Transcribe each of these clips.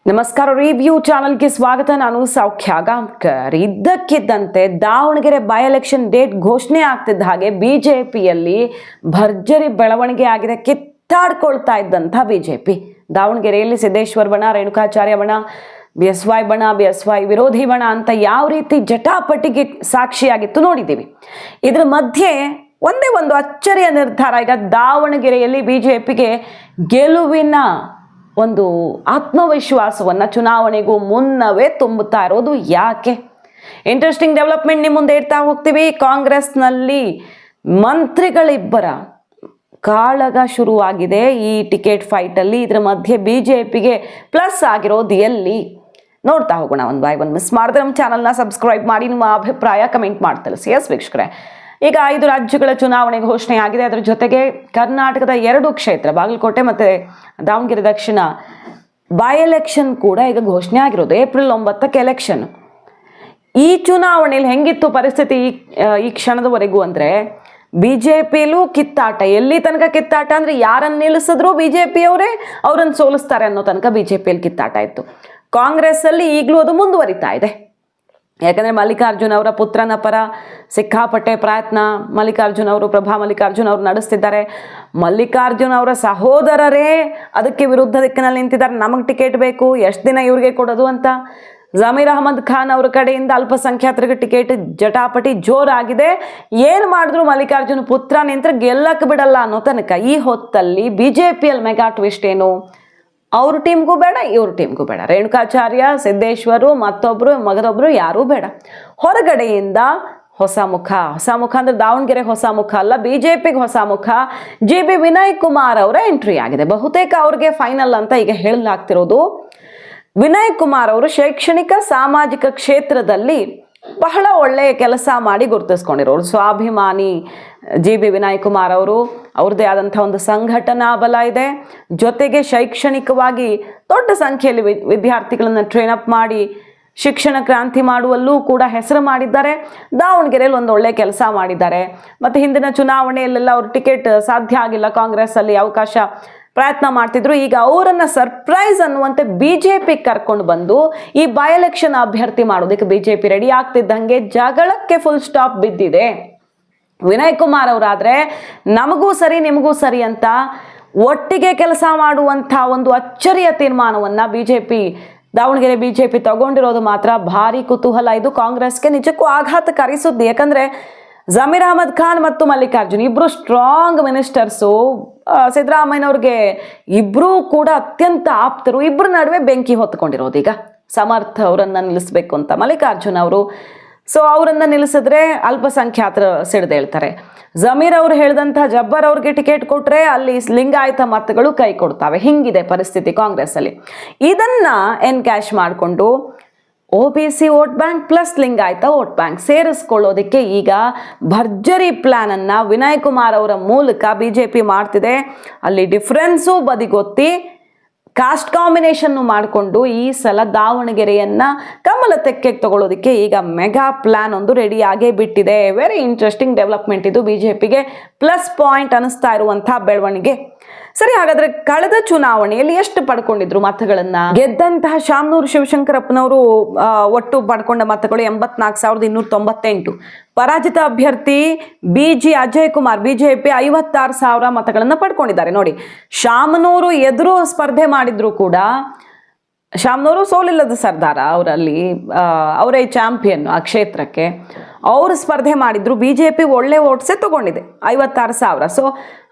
ನಮಸ್ಕಾರ. ರಿವ್ಯೂ ಚಾನಲ್ಗೆ ಸ್ವಾಗತ. ನಾನು ಸೌಖ್ಯ ಗಾಂವ್ಕರ್. ಇದ್ದಕ್ಕಿದ್ದಂತೆ ದಾವಣಗೆರೆ ಬೈ ಎಲೆಕ್ಷನ್ ಡೇಟ್ ಘೋಷಣೆ ಆಗ್ತಿದ್ದ ಹಾಗೆ ಬಿಜೆಪಿಯಲ್ಲಿ ಭರ್ಜರಿ ಬೆಳವಣಿಗೆ ಆಗಿದೆ. ಕಿತ್ತಾಡ್ಕೊಳ್ತಾ ಇದ್ದಂಥ ಬಿಜೆಪಿ ದಾವಣಗೆರೆಯಲ್ಲಿ ಸಿದ್ದೇಶ್ವರ್ ಬಣ, ರೇಣುಕಾಚಾರ್ಯ ಬಣ, BSY ಬಣ, BSY ವಿರೋಧಿ ಬಣ ಅಂತ ಯಾವ ರೀತಿ ಜಟಾಪಟಿಗೆ ಸಾಕ್ಷಿಯಾಗಿತ್ತು ನೋಡಿದ್ದೀವಿ. ಇದ್ರ ಮಧ್ಯೆ ಒಂದೇ ಒಂದು ಅಚ್ಚರಿಯ ನಿರ್ಧಾರ. ಈಗ ದಾವಣಗೆರೆಯಲ್ಲಿ ಬಿಜೆಪಿಗೆ ಗೆಲುವಿನ ಒಂದು ಆತ್ಮವಿಶ್ವಾಸವನ್ನು ಚುನಾವಣೆಗೂ ಮುನ್ನವೇ ತುಂಬುತ್ತಾ ಇರೋದು ಯಾಕೆ? ಇಂಟ್ರೆಸ್ಟಿಂಗ್ ಡೆವಲಪ್ಮೆಂಟ್ ನಿಮ್ಮ ಮುಂದೆ ಇಡ್ತಾ ಹೋಗ್ತೀವಿ. ಕಾಂಗ್ರೆಸ್ನಲ್ಲಿ ಮಂತ್ರಿಗಳಿಬ್ಬರ ಕಾಳಗ ಶುರುವಾಗಿದೆ ಈ ಟಿಕೆಟ್ ಫೈಟಲ್ಲಿ. ಇದರ ಮಧ್ಯೆ ಬಿಜೆಪಿಗೆ ಪ್ಲಸ್ ಆಗಿರೋದು ಎಲ್ಲಿ ನೋಡ್ತಾ ಹೋಗೋಣ. ಒಂದು ಬೈ ಒನ್. ಮಿಸ್ ಮಾಡಿದ್ರೆ ನಮ್ಮ ಚಾನಲ್ನ ಸಬ್ಸ್ಕ್ರೈಬ್ ಮಾಡಿ, ನಿಮ್ಮ ಅಭಿಪ್ರಾಯ ಕಮೆಂಟ್ ಮಾಡಿ ತಿಳಿಸಿ. ಎಸ್ ವೀಕ್ಷಕರೇ, ಈಗ 5 ರಾಜ್ಯಗಳ ಚುನಾವಣೆ ಘೋಷಣೆ ಆಗಿದೆ. ಅದರ ಜೊತೆಗೆ ಕರ್ನಾಟಕದ 2 ಕ್ಷೇತ್ರ ಬಾಗಲಕೋಟೆ ಮತ್ತು ದಾವಣಗೆರೆ ದಕ್ಷಿಣ ಬೈ ಎಲೆಕ್ಷನ್ ಕೂಡ ಈಗ ಘೋಷಣೆ ಆಗಿರೋದು. ಏಪ್ರಿಲ್ 9ಕ್ಕೆ ಎಲೆಕ್ಷನ್. ಈ ಚುನಾವಣೆಯಲ್ಲಿ ಹೆಂಗಿತ್ತು ಪರಿಸ್ಥಿತಿ ಈ ಕ್ಷಣದವರೆಗೂ ಅಂದರೆ, ಬಿಜೆಪಿಲೂ ಕಿತ್ತಾಟ. ಎಲ್ಲಿ ತನಕ ಕಿತ್ತಾಟ ಅಂದರೆ ಯಾರನ್ನು ನಿಲ್ಲಿಸಿದ್ರು ಬಿಜೆಪಿಯವರೇ ಅವರನ್ನು ಸೋಲಿಸ್ತಾರೆ ಅನ್ನೋ ತನಕ ಬಿಜೆಪಿಯಲ್ಲಿ ಕಿತ್ತಾಟ ಇತ್ತು. ಕಾಂಗ್ರೆಸ್ಸಲ್ಲಿ ಈಗಲೂ ಅದು ಮುಂದುವರಿತಾ ಇದೆ. ಯಾಕಂದರೆ ಮಲ್ಲಿಕಾರ್ಜುನ್ ಅವರ ಪುತ್ರನ ಪರ ಸಿಕ್ಕಾಪಟ್ಟೆ ಪ್ರಯತ್ನ ಪ್ರಭಾ ಮಲ್ಲಿಕಾರ್ಜುನ್ ಅವರು ನಡೆಸ್ತಿದ್ದಾರೆ. ಮಲ್ಲಿಕಾರ್ಜುನ್ ಅವರ ಸಹೋದರರೇ ಅದಕ್ಕೆ ವಿರುದ್ಧ ದಿಕ್ಕಿನಲ್ಲಿ ನಿಂತಿದ್ದಾರೆ. ನಮಗೆ ಟಿಕೆಟ್ ಬೇಕು, ಎಷ್ಟು ದಿನ ಇವ್ರಿಗೆ ಕೊಡೋದು ಅಂತ. ಜಮೀರ್ ಅಹಮದ್ ಖಾನ್ ಅವರ ಕಡೆಯಿಂದ ಅಲ್ಪಸಂಖ್ಯಾತರಿಗೆ ಟಿಕೆಟ್ ಜಟಾಪಟಿ ಜೋರಾಗಿದೆ. ಏನು ಮಾಡಿದ್ರು ಮಲ್ಲಿಕಾರ್ಜುನ್ ಪುತ್ರ ನಿಂತರೆ ಗೆಲ್ಲಕ್ಕೆ ಬಿಡಲ್ಲ ಅನ್ನೋ ತನಕ. ಈ ಹೊತ್ತಲ್ಲಿ ಬಿಜೆಪಿಯಲ್ಲಿ ಮೆಗಾ ಟ್ವಿಸ್ಟ್ ಏನು? ಅವ್ರ ಟೀಮ್ಗೂ ಬೇಡ, ಇವ್ರ ಟೀಮ್ಗೂ ಬೇಡ. ರೇಣುಕಾಚಾರ್ಯ, ಸಿದ್ದೇಶ್ವರು, ಮಗದೊಬ್ಬರು ಯಾರೂ ಬೇಡ. ಹೊರಗಡೆಯಿಂದ ಹೊಸ ಮುಖ ಅಂದರೆ ದಾವಣಗೆರೆ ಹೊಸ ಮುಖ ಅಲ್ಲ, ಬಿಜೆಪಿಗೆ ಹೊಸ ಮುಖ. JB ವಿನಯ್ ಕುಮಾರ್ ಅವರ ಎಂಟ್ರಿ ಆಗಿದೆ. ಬಹುತೇಕ ಅವ್ರಿಗೆ ಫೈನಲ್ ಅಂತ ಈಗ ಹೇಳಲಾಗ್ತಿರೋದು. ವಿನಯ್ ಕುಮಾರ್ ಅವರು ಶೈಕ್ಷಣಿಕ ಸಾಮಾಜಿಕ ಕ್ಷೇತ್ರದಲ್ಲಿ ಬಹಳ ಒಳ್ಳೆಯ ಕೆಲಸ ಮಾಡಿ ಗುರುತಿಸ್ಕೊಂಡಿರೋರು. ಸ್ವಾಭಿಮಾನಿ JB ವಿನಯ್ ಕುಮಾರ್ ಅವರು, ಅವ್ರದ್ದೇ ಆದಂಥ ಒಂದು ಸಂಘಟನಾ ಬಲ ಇದೆ. ಜೊತೆಗೆ ಶೈಕ್ಷಣಿಕವಾಗಿ ದೊಡ್ಡ ಸಂಖ್ಯೆಯಲ್ಲಿ ವಿದ್ಯಾರ್ಥಿಗಳನ್ನು ಟ್ರೈನ್ ಅಪ್ ಮಾಡಿ ಶಿಕ್ಷಣ ಕ್ರಾಂತಿ ಮಾಡುವಲ್ಲೂ ಕೂಡ ಹೆಸರು ಮಾಡಿದ್ದಾರೆ. ದಾವಣಗೆರೆಯಲ್ಲಿ ಒಂದು ಒಳ್ಳೆಯ ಕೆಲಸ ಮಾಡಿದ್ದಾರೆ. ಮತ್ತು ಹಿಂದಿನ ಚುನಾವಣೆಯಲ್ಲೆಲ್ಲ ಅವ್ರ ಟಿಕೆಟ್ ಸಾಧ್ಯ ಆಗಿಲ್ಲ, ಕಾಂಗ್ರೆಸ್ಸಲ್ಲಿ ಅವಕಾಶ ಪ್ರಯತ್ನ ಮಾಡ್ತಿದ್ರು. ಈಗ ಅವರನ್ನು ಸರ್ಪ್ರೈಸ್ ಅನ್ನುವಂತೆ ಬಿಜೆಪಿ ಕರ್ಕೊಂಡು ಬಂದು ಈ ಬೈ ಎಲೆಕ್ಷನ್ ಅಭ್ಯರ್ಥಿ ಮಾಡೋದಕ್ಕೆ ಬಿಜೆಪಿ ರೆಡಿ ಆಗ್ತಿದ್ದಂಗೆ ಜಗಳಕ್ಕೆ ಫುಲ್ ಸ್ಟಾಪ್ ಬಿದ್ದಿದೆ. ವಿನಯ್ ಕುಮಾರ್ ಅವರಾದರೆ ನಮಗೂ ಸರಿ ನಿಮಗೂ ಸರಿ ಅಂತ ಒಟ್ಟಿಗೆ ಕೆಲಸ ಮಾಡುವಂಥ ಒಂದು ಅಚ್ಚರಿಯ ತೀರ್ಮಾನವನ್ನು ದಾವಣಗೆರೆ ಬಿಜೆಪಿ ತಗೊಂಡಿರೋದು ಮಾತ್ರ ಭಾರಿ ಕುತೂಹಲ. ಇದು ಕಾಂಗ್ರೆಸ್ಗೆ ನಿಜಕ್ಕೂ ಆಘಾತಕಾರಿ ಸುದ್ದಿ. ಯಾಕಂದರೆ ಜಮೀರ್ ಅಹಮದ್ ಖಾನ್ ಮತ್ತು ಮಲ್ಲಿಕಾರ್ಜುನ್ ಇಬ್ಬರು ಸ್ಟ್ರಾಂಗ್ ಮಿನಿಸ್ಟರ್ಸು. ಸಿದ್ದರಾಮಯ್ಯನವ್ರಿಗೆ ಇಬ್ಬರೂ ಕೂಡ ಅತ್ಯಂತ ಆಪ್ತರು. ಇಬ್ಬರ ನಡುವೆ ಬೆಂಕಿ ಹೊತ್ಕೊಂಡಿರೋದು. ಈಗ ಸಮರ್ಥ್ ಅವರನ್ನು ನಿಲ್ಲಿಸಬೇಕು ಅಂತ ಮಲ್ಲಿಕಾರ್ಜುನ್ ಅವರು. ಸೊ ಅವರನ್ನು ನಿಲ್ಲಿಸಿದ್ರೆ ಅಲ್ಪಸಂಖ್ಯಾತರ ಸಿಡಿದೇಳ್ತಾರೆ. ಜಮೀರ್ ಅವರು ಹೇಳಿದಂಥ ಜಬ್ಬರ್ ಅವ್ರಿಗೆ ಟಿಕೆಟ್ ಕೊಟ್ಟರೆ ಅಲ್ಲಿ ಲಿಂಗಾಯತ ಮತಗಳು ಕೈ ಕೊಡ್ತಾವೆ. ಹಿಂಗಿದೆ ಪರಿಸ್ಥಿತಿ ಕಾಂಗ್ರೆಸ್ಸಲ್ಲಿ. ಇದನ್ನು ಎನ್ಕ್ಯಾಶ್ ಮಾಡಿಕೊಂಡು OBC vote bank plus Lingayat vote bank ಸೇರಿಸ್ಕೊಳ್ಳೋದಕ್ಕೆ ಈಗ ಭರ್ಜರಿ ಪ್ಲ್ಯಾನನ್ನು ವಿನಯ್ ಕುಮಾರ್ ಅವರ ಮೂಲಕ ಬಿಜೆಪಿ ಮಾಡ್ತಿದೆ. ಅಲ್ಲಿ ಡಿಫ್ರೆನ್ಸು ಬದಿಗೊತ್ತಿ ಕಾಸ್ಟ್ ಕಾಂಬಿನೇಷನ್ನು ಮಾಡಿಕೊಂಡು ಈ ಸಲ ದಾವಣಗೆರೆಯನ್ನು ಕಮಲ ತೆಕ್ಕೆಗೆ ತಗೊಳ್ಳೋದಕ್ಕೆ ಈಗ ಮೆಗಾ ಪ್ಲ್ಯಾನ್ ಒಂದು ರೆಡಿ ಆಗೇ ಬಿಟ್ಟಿದೆ. ವೆರಿ ಇಂಟ್ರೆಸ್ಟಿಂಗ್ ಡೆವಲಪ್ಮೆಂಟ್ ಇದು. ಬಿಜೆಪಿಗೆ ಪ್ಲಸ್ ಪಾಯಿಂಟ್ ಅನ್ನಿಸ್ತಾ ಇರುವಂಥ ಬೆಳವಣಿಗೆ. ಸರಿ, ಹಾಗಾದ್ರೆ ಕಳೆದ ಚುನಾವಣೆಯಲ್ಲಿ ಎಷ್ಟು ಪಡ್ಕೊಂಡಿದ್ರು ಮತಗಳನ್ನ? ಗೆದ್ದಂತಹ ಶಾಮನೂರು ಶಿವಶಂಕರಪ್ಪನವರು ಒಟ್ಟು ಪಡ್ಕೊಂಡ ಮತಗಳು 84,298. ಪರಾಜಿತ ಅಭ್ಯರ್ಥಿ BG ಅಜಯ್ ಕುಮಾರ್ ಬಿಜೆಪಿ 56,000 ಮತಗಳನ್ನು ಪಡ್ಕೊಂಡಿದ್ದಾರೆ. ನೋಡಿ, ಶಾಮನೂರು ಎದುರು ಸ್ಪರ್ಧೆ ಮಾಡಿದ್ರು ಕೂಡ ಶಾಮನೂರು ಸೋಲಿಲ್ಲದ ಸರ್ದಾರ, ಅವರೇ ಚಾಂಪಿಯನ್ ಆ ಕ್ಷೇತ್ರಕ್ಕೆ. ಅವರು ಸ್ಪರ್ಧೆ ಮಾಡಿದ್ರು. ಬಿಜೆಪಿ ಒಳ್ಳೆ ಓಟ್ಸೇ ತಗೊಂಡಿದೆ, 56,000. ಸೊ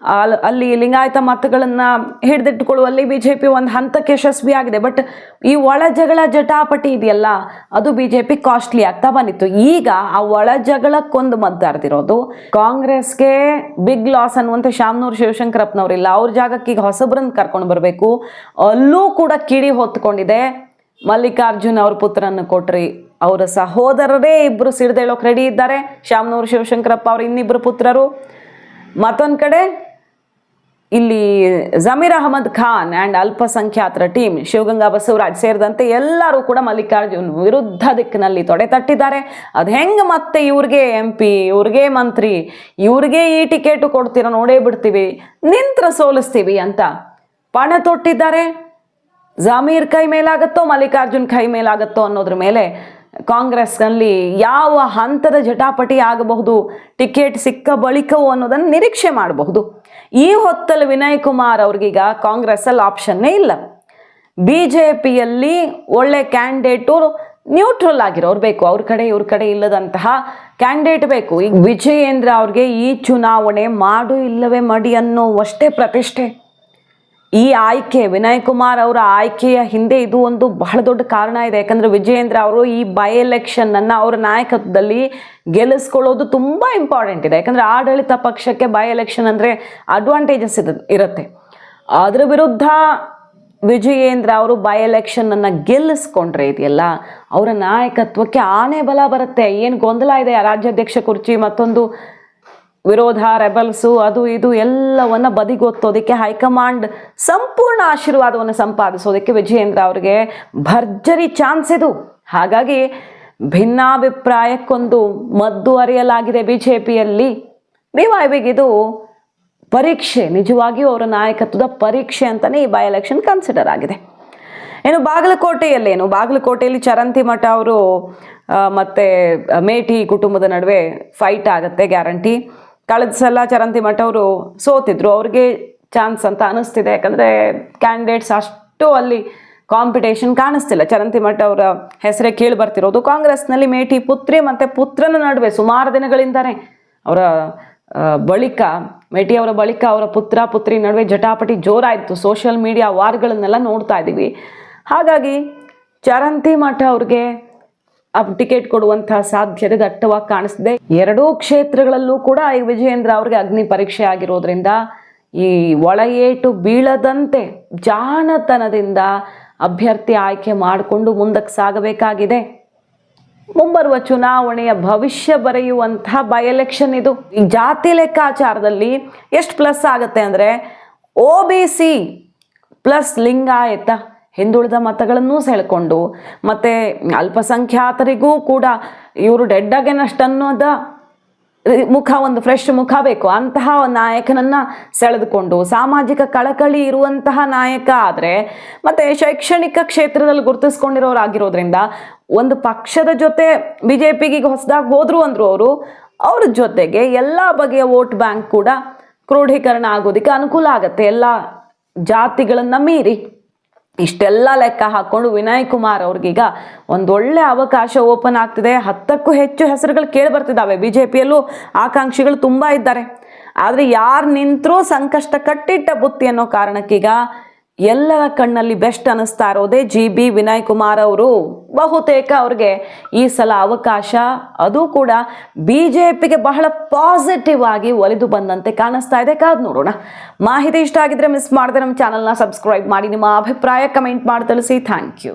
ಅಲ್ಲಿ ಲಿಂಗಾಯತ ಮತಗಳನ್ನು ಹಿಡಿದಿಟ್ಟುಕೊಳ್ಳುವಲ್ಲಿ ಬಿಜೆಪಿ ಒಂದು ಹಂತಕ್ಕೆ ಯಶಸ್ವಿಯಾಗಿದೆ. ಬಟ್ ಈ ಒಳ ಜಗಳ ಜಟಾಪಟಿ ಇದೆಯಲ್ಲ, ಅದು ಬಿಜೆಪಿ ಕಾಸ್ಟ್ಲಿ ಆಗ್ತಾ ಬಂದಿತ್ತು. ಈಗ ಆ ಒಳ ಜಗಳಕ್ಕೊಂದು ಮದ್ದಾಡ್ತಿರೋದು ಕಾಂಗ್ರೆಸ್ಗೆ ಬಿಗ್ ಲಾಸ್ ಅನ್ನುವಂತೆ ಶಾಮನೂರು ಶಿವಶಂಕರಪ್ಪನವರಿಲ್ಲ. ಅವ್ರ ಜಾಗಕ್ಕೆ ಈಗ ಹೊಸಬ್ರನ್ನ ಕರ್ಕೊಂಡು ಬರಬೇಕು. ಅಲ್ಲೂ ಕೂಡ ಕಿಡಿ ಹೊತ್ಕೊಂಡಿದೆ. ಮಲ್ಲಿಕಾರ್ಜುನ್ ಅವ್ರ ಪುತ್ರನ್ನು ಕೊಟ್ರಿ, ಅವರ ಸಹೋದರರೇ ಇಬ್ಬರು ಸಿಡಿದೇಳೋಕೆ ರೆಡಿ ಇದ್ದಾರೆ. ಶಾಮನೂರು ಶಿವಶಂಕರಪ್ಪ ಅವ್ರ ಇನ್ನಿಬ್ಬರು ಪುತ್ರರು. ಮತ್ತೊಂದು ಕಡೆ ಇಲ್ಲಿ ಜಮೀರ್ ಅಹಮದ್ ಖಾನ್ ಆ್ಯಂಡ್ ಅಲ್ಪಸಂಖ್ಯಾತರ ಟೀಮ್ ಶಿವಗಂಗಾ ಬಸವರಾಜ್ ಸೇರಿದಂತೆ ಎಲ್ಲರೂ ಕೂಡ ಮಲ್ಲಿಕಾರ್ಜುನ್ ವಿರುದ್ಧ ದಿಕ್ಕಿನಲ್ಲಿ ತೊಡೆ ತಟ್ಟಿದ್ದಾರೆ. ಅದು ಹೆಂಗೆ ಮತ್ತೆ ಇವ್ರಿಗೆ MP, ಇವ್ರಿಗೆ ಮಂತ್ರಿ, ಇವ್ರಿಗೆ ಈ ಟಿಕೆಟು ಕೊಡ್ತೀರ ನೋಡೇ ಬಿಡ್ತೀವಿ, ನಿಂತ್ರ ಸೋಲಿಸ್ತೀವಿ ಅಂತ ಪಣ ತೊಟ್ಟಿದ್ದಾರೆ. ಜಮೀರ್ ಕೈ ಮೇಲಾಗತ್ತೋ ಮಲ್ಲಿಕಾರ್ಜುನ್ ಕೈ ಮೇಲಾಗತ್ತೋ ಅನ್ನೋದ್ರ ಮೇಲೆ ಕಾಂಗ್ರೆಸ್ನಲ್ಲಿ ಯಾವ ಹಂತದ ಜಟಾಪಟಿ ಆಗಬಹುದು, ಟಿಕೆಟ್ ಸಿಕ್ಕ ಬಳಿಕವೋ ಅನ್ನೋದನ್ನು ನಿರೀಕ್ಷೆ ಮಾಡಬಹುದು. ಈ ಹೊತ್ತಲ್ಲಿ ವಿನಯ್ ಕುಮಾರ್ ಅವ್ರಿಗೀಗ ಕಾಂಗ್ರೆಸ್ಸಲ್ಲಿ ಆಪ್ಷನ್ನೇ ಇಲ್ಲ. BJPಯಲ್ಲಿ ಒಳ್ಳೆ ಕ್ಯಾಂಡಿಡೇಟು ನ್ಯೂಟ್ರಲ್ ಆಗಿರೋರು ಬೇಕು, ಅವ್ರ ಕಡೆ ಇವ್ರ ಕಡೆ ಇಲ್ಲದಂತಹ ಕ್ಯಾಂಡಿಡೇಟ್ ಬೇಕು. ಈಗ ವಿಜಯೇಂದ್ರ ಅವ್ರಿಗೆ ಈ ಚುನಾವಣೆ ಮಾಡು ಇಲ್ಲವೇ ಮಡಿ ಅನ್ನೋವಷ್ಟೇ ಪ್ರತಿಷ್ಠೆ. ಈ ಆಯ್ಕೆ, ವಿನಯ್ ಕುಮಾರ್ ಅವರ ಆಯ್ಕೆಯ ಹಿಂದೆ ಇದು ಒಂದು ಬಹಳ ದೊಡ್ಡ ಕಾರಣ ಇದೆ. ಯಾಕಂದರೆ ವಿಜಯೇಂದ್ರ ಅವರು ಈ ಬೈ ಎಲೆಕ್ಷನನ್ನು ಅವರ ನಾಯಕತ್ವದಲ್ಲಿ ಗೆಲ್ಲಿಸ್ಕೊಳ್ಳೋದು ತುಂಬ ಇಂಪಾರ್ಟೆಂಟ್ ಇದೆ. ಯಾಕಂದರೆ ಆಡಳಿತ ಪಕ್ಷಕ್ಕೆ ಬೈ ಎಲೆಕ್ಷನ್ ಅಂದರೆ ಅಡ್ವಾಂಟೇಜಸ್ ಇರುತ್ತೆ. ಅದರ ವಿರುದ್ಧ ವಿಜಯೇಂದ್ರ ಅವರು ಬೈ ಎಲೆಕ್ಷನನ್ನು ಗೆಲ್ಲಿಸ್ಕೊಂಡ್ರೆ ಇದೆಯಲ್ಲ, ಅವರ ನಾಯಕತ್ವಕ್ಕೆ ಆನೆ ಬಲ ಬರುತ್ತೆ. ಏನು ಗೊಂದಲ ಇದೆ ರಾಜ್ಯಾಧ್ಯಕ್ಷ ಕುರ್ಚಿ, ಮತ್ತೊಂದು ವಿರೋಧ, ರೆಬಲ್ಸು, ಅದು ಇದು ಎಲ್ಲವನ್ನ ಬದಿಗೊತ್ತೋದಕ್ಕೆ ಹೈಕಮಾಂಡ್ ಸಂಪೂರ್ಣ ಆಶೀರ್ವಾದವನ್ನು ಸಂಪಾದಿಸೋದಕ್ಕೆ ವಿಜಯೇಂದ್ರ ಅವರಿಗೆ ಭರ್ಜರಿ ಚಾನ್ಸ್ ಇದು. ಹಾಗಾಗಿ ಭಿನ್ನಾಭಿಪ್ರಾಯಕ್ಕೊಂದು ಮದ್ದು ಅರಿಯಲಾಗಿದೆ BJPಯಲ್ಲಿ. BYBಗಿದು ಪರೀಕ್ಷೆ, ನಿಜವಾಗಿಯೂ ಅವರ ನಾಯಕತ್ವದ ಪರೀಕ್ಷೆ ಅಂತಲೇ ಈ ಬೈ ಎಲೆಕ್ಷನ್ ಕನ್ಸಿಡರ್ ಆಗಿದೆ. ಏನು ಬಾಗಲಕೋಟೆಯಲ್ಲಿ ಚರಂತಿ ಮಠ ಅವರು ಮತ್ತು ಮೇಟಿ ಕುಟುಂಬದ ನಡುವೆ ಫೈಟ್ ಆಗುತ್ತೆ ಗ್ಯಾರಂಟಿ. ಕಳೆದ ಸಲ ಚರಂತಿ ಮಠ ಅವರು ಸೋತಿದ್ರು, ಅವ್ರಿಗೆ ಚಾನ್ಸ್ ಅಂತ ಅನಿಸ್ತಿದೆ. ಯಾಕಂದರೆ ಕ್ಯಾಂಡಿಡೇಟ್ಸ್ ಅಷ್ಟು ಅಲ್ಲಿ ಕಾಂಪಿಟೇಷನ್ ಕಾಣಿಸ್ತಿಲ್ಲ. ಚರಂತಿ ಮಠ ಅವರ ಹೆಸರೇ ಕೇಳಿ ಬರ್ತಿರೋದು. ಕಾಂಗ್ರೆಸ್ನಲ್ಲಿ ಮೇಟಿ ಪುತ್ರಿ ಮತ್ತು ಪುತ್ರನ ನಡುವೆ ಸುಮಾರು ದಿನಗಳಿಂದಾನೆ ಅವರ ಬಳಿಕ ಮೇಟಿ ಅವರ ಬಳಿಕ ಅವರ ಪುತ್ರ ಪುತ್ರಿ ನಡುವೆ ಜಟಾಪಟಿ ಜೋರಾಯಿತು. ಸೋಷಿಯಲ್ ಮೀಡಿಯಾ ವಾರ್ಗಳನ್ನೆಲ್ಲ ನೋಡ್ತಾ ಇದ್ದೀವಿ. ಹಾಗಾಗಿ ಚರಂತಿ ಮಠ ಅವ್ರಿಗೆ ಟಿಕೆಟ್ ಕೊಡುವಂತಹ ಸಾಧ್ಯತೆ ದಟ್ಟವಾಗಿ ಕಾಣಿಸ್ತಿದೆ. ಎರಡೂ ಕ್ಷೇತ್ರಗಳಲ್ಲೂ ಕೂಡ ಈ ವಿಜಯೇಂದ್ರ ಅವ್ರಿಗೆ ಅಗ್ನಿ ಪರೀಕ್ಷೆ ಆಗಿರೋದ್ರಿಂದ ಈ ಒಳ ಏಟು ಬೀಳದಂತೆ ಜಾಣತನದಿಂದ ಅಭ್ಯರ್ಥಿ ಆಯ್ಕೆ ಮಾಡಿಕೊಂಡು ಮುಂದಕ್ಕೆ ಸಾಗಬೇಕಾಗಿದೆ. ಮುಂಬರುವ ಚುನಾವಣೆಯ ಭವಿಷ್ಯ ಬರೆಯುವಂತಹ ಬೈ ಎಲೆಕ್ಷನ್ ಇದು. ಈ ಜಾತಿ ಲೆಕ್ಕಾಚಾರದಲ್ಲಿ ಎಷ್ಟು ಪ್ಲಸ್ ಆಗುತ್ತೆ ಅಂದರೆ OBC ಪ್ಲಸ್ ಲಿಂಗಾಯತ ಹಿಂದುಳಿದ ಮತಗಳನ್ನೂ ಸೆಳ್ಕೊಂಡು, ಮತ್ತು ಅಲ್ಪಸಂಖ್ಯಾತರಿಗೂ ಕೂಡ ಇವರು ಡೆಡ್ ಅಗೇನಸ್ಟ್ ಅನ್ನೋದ ಮುಖ, ಒಂದು ಫ್ರೆಶ್ ಮುಖ ಬೇಕು. ಅಂತಹ ನಾಯಕನನ್ನು ಸೆಳೆದುಕೊಂಡು ಸಾಮಾಜಿಕ ಕಳಕಳಿ ಇರುವಂತಹ ನಾಯಕ ಆದರೆ, ಮತ್ತು ಶೈಕ್ಷಣಿಕ ಕ್ಷೇತ್ರದಲ್ಲಿ ಗುರುತಿಸ್ಕೊಂಡಿರೋರಾಗಿರೋದ್ರಿಂದ ಒಂದು ಪಕ್ಷದ ಜೊತೆ BJPಗೆ ಹೊಸದಾಗಿ ಹೋದ್ರು ಅಂದರು ಅವ್ರ ಜೊತೆಗೆ ಎಲ್ಲ ಬಗೆಯ ವೋಟ್ ಬ್ಯಾಂಕ್ ಕೂಡ ಕ್ರೋಢೀಕರಣ ಆಗೋದಕ್ಕೆ ಅನುಕೂಲ ಆಗುತ್ತೆ, ಎಲ್ಲ ಜಾತಿಗಳನ್ನು ಮೀರಿ. ಇಷ್ಟೆಲ್ಲ ಲೆಕ್ಕ ಹಾಕ್ಕೊಂಡು ವಿನಯ್ ಕುಮಾರ್ ಅವ್ರಿಗೀಗ ಒಂದೊಳ್ಳೆ ಅವಕಾಶ ಓಪನ್ ಆಗ್ತಿದೆ. 10ಕ್ಕೂ ಹೆಚ್ಚು ಹೆಸರುಗಳು ಕೇಳಿ ಬರ್ತಿದ್ದಾವೆ. BJPಯಲ್ಲೂ ಆಕಾಂಕ್ಷಿಗಳು ತುಂಬ ಇದ್ದಾರೆ. ಆದರೆ ಯಾರು ನಿಂತರೂ ಸಂಕಷ್ಟ ಕಟ್ಟಿಟ್ಟ ಬುತ್ತಿ ಅನ್ನೋ ಕಾರಣಕ್ಕೀಗ ಎಲ್ಲರ ಕಣ್ಣಲ್ಲಿ ಬೆಸ್ಟ್ ಅನ್ನಿಸ್ತಾ ಇರೋದೇ GB ವಿನಯ್ ಕುಮಾರ್ ಅವರು. ಬಹುತೇಕ ಅವ್ರಿಗೆ ಈ ಸಲ ಅವಕಾಶ, ಅದು ಕೂಡ BJPಗೆ ಬಹಳ ಪಾಸಿಟಿವ್ ಆಗಿ ಒಲಿದು ಬಂದಂತೆ ಕಾಣಿಸ್ತಾ ಇದೆ. ಕಾದು ನೋಡೋಣ. ಮಾಹಿತಿ ಇಷ್ಟ ಆಗಿದ್ರೆ ಮಿಸ್ ಮಾಡದೆ ನಮ್ಮ ಚಾನಲ್ನ ಸಬ್ಸ್ಕ್ರೈಬ್ ಮಾಡಿ, ನಿಮ್ಮ ಅಭಿಪ್ರಾಯ ಕಮೆಂಟ್ ಮಾಡಿ ತಿಳಿಸಿ. Thank you.